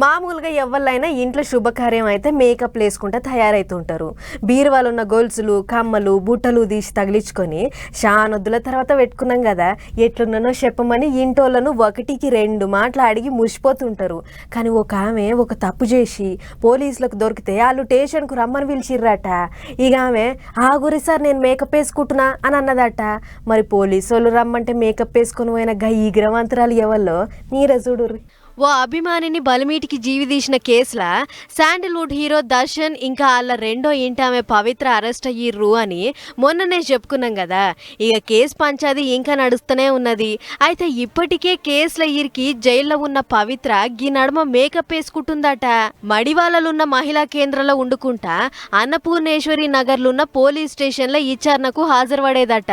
మామూలుగా ఎవళ్ళైనా ఇంట్లో శుభకార్యం అయితే మేకప్ వేసుకుంటా తయారైతుంటారు. బీరువాలో ఉన్న గొలుసులు, కమ్మలు, బుట్టలు తీసి తగిలించుకొని షానొద్దుల తర్వాత పెట్టుకున్నాం కదా, ఎట్లున్నానో చెప్పమని ఇంటోళ్ళను ఒకటికి 2 మాటలు అడిగి మురిసిపోతుంటారు. కానీ ఒక ఆమె ఒక తప్పు చేసి పోలీసులకు దొరికితే వాళ్ళు స్టేషన్కు రమ్మని పిలిచిర్రట. ఇక ఆమె ఆగురి సార్ నేను మేకప్ వేసుకుంటున్నా అని అన్నదట. మరి పోలీసు వాళ్ళు రమ్మంటే మేకప్ వేసుకొని పోయిన గా ఈ గ్రవంతరాలు ఎవల్లో మీరే చూడుర్రి. ఓ అభిమానిని బలిమీటికి జీవి తీసిన కేసులా శాండిల్వుడ్ హీరో దర్శన్ ఇంకా వాళ్ళ రెండో ఇంటి ఆమె పవిత్ర అరెస్ట్ అయ్యిర్రు అని మొన్ననే చెప్పుకున్నాం కదా. ఇక కేసు పంచాది ఇంకా నడుస్తూనే ఉన్నది. అయితే ఇప్పటికే కేసుల ఇరికి జైల్లో ఉన్న పవిత్ర గీ నడుమ మేకప్ వేసుకుంటుందట. మడివాళ్ళలున్న మహిళా కేంద్రంలో ఉండుకుంటా అన్నపూర్ణేశ్వరి నగర్లున్న పోలీస్ స్టేషన్లో విచారణకు హాజరుపడేదట.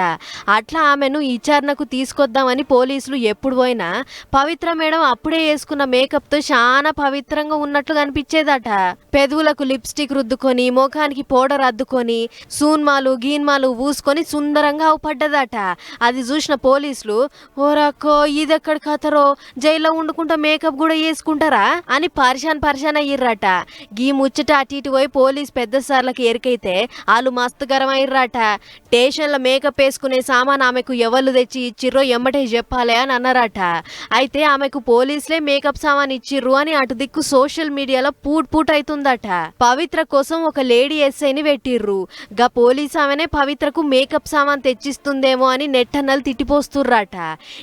అట్లా ఆమెను విచారణకు తీసుకొద్దామని పోలీసులు ఎప్పుడు పోయినా పవిత్ర మేడం అప్పుడే మేకప్ తో చాలా పవిత్రంగా ఉన్నట్లు కనిపించేదట. పెదవులకు లిప్స్టిక్ రుద్దుకొని ముఖానికి పౌడర్ అద్దుకొని సూన్మాలు గీన్మాలు ఊసుకొని సుందరంగా అవుపడ్డదట. అది చూసిన పోలీసులు ఓరాక్కో ఇదెక్కడ కథరో జైల్లో వండుకుంటా మేకప్ కూడా వేసుకుంటారా అని పరిశాన్ అయ్యిర్రట. గీ ముచ్చట అటు ఇటు పోయి పోలీస్ పెద్ద సార్లకు ఎరికైతే వాళ్ళు మస్తు గరం అయ్యిర్రట. స్టేషన్లో మేకప్ వేసుకునే సామాన్ ఆమెకు ఎవరు తెచ్చి ఇచ్చిర్రో ఎమ్మటే చెప్పాలి అని అన్నారట. అయితే ఆమెకు పోలీసులే మేకప్ సామాన్ ఇచ్చిర్రు అని అటు దిక్కు సోషల్ మీడియాలో పూట్ అవుతుందట. పవిత్ర కోసం ఒక లేడీ ఎస్ఐని పెట్టిర్రు. గా పోలీస్ ఆమెనే పవిత్రకు మేకప్ సామాన్ తెచ్చిస్తుందేమో అని నెట్టన్నలు తిట్టిపోస్తుర్రట.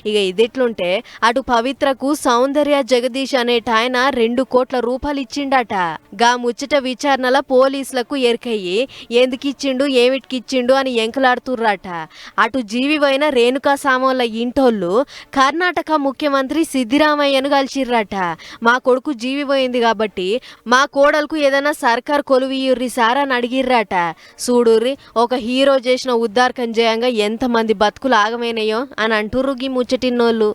ఇక ఇదిట్లుంటే అటు పవిత్రకు సౌందర్య జగదీష్ అనేటాయన 2 కోట్ల రూపాయలు ఇచ్చిండట. గా ముచ్చట విచారణల పోలీసులకు ఎరికయ్యి ఎందుకిచ్చిండు ఏమిటికిచ్చిండు అని ఎంకలాడుతుర్రట. అటు జీవివైన రేణుకా సామోళ్ళ ఇంటోళ్ళు కర్ణాటక ముఖ్యమంత్రి సిద్దిరామయ్యను కలిసిర్రట. మా కొడుకు జీవి పోయింది కాబట్టి మా కోడలకు ఏదైనా సర్కార్ కొలువియుర్రి సార్ అని అడిగిర్రట. చూడుర్రి ఒక హీరో చేసిన ఉద్దారకం జయంగా ఎంతమంది బతుకులు ఆగమైనయో అని అంటుర్రు గీ ముచ్చటిన్నోళ్ళు.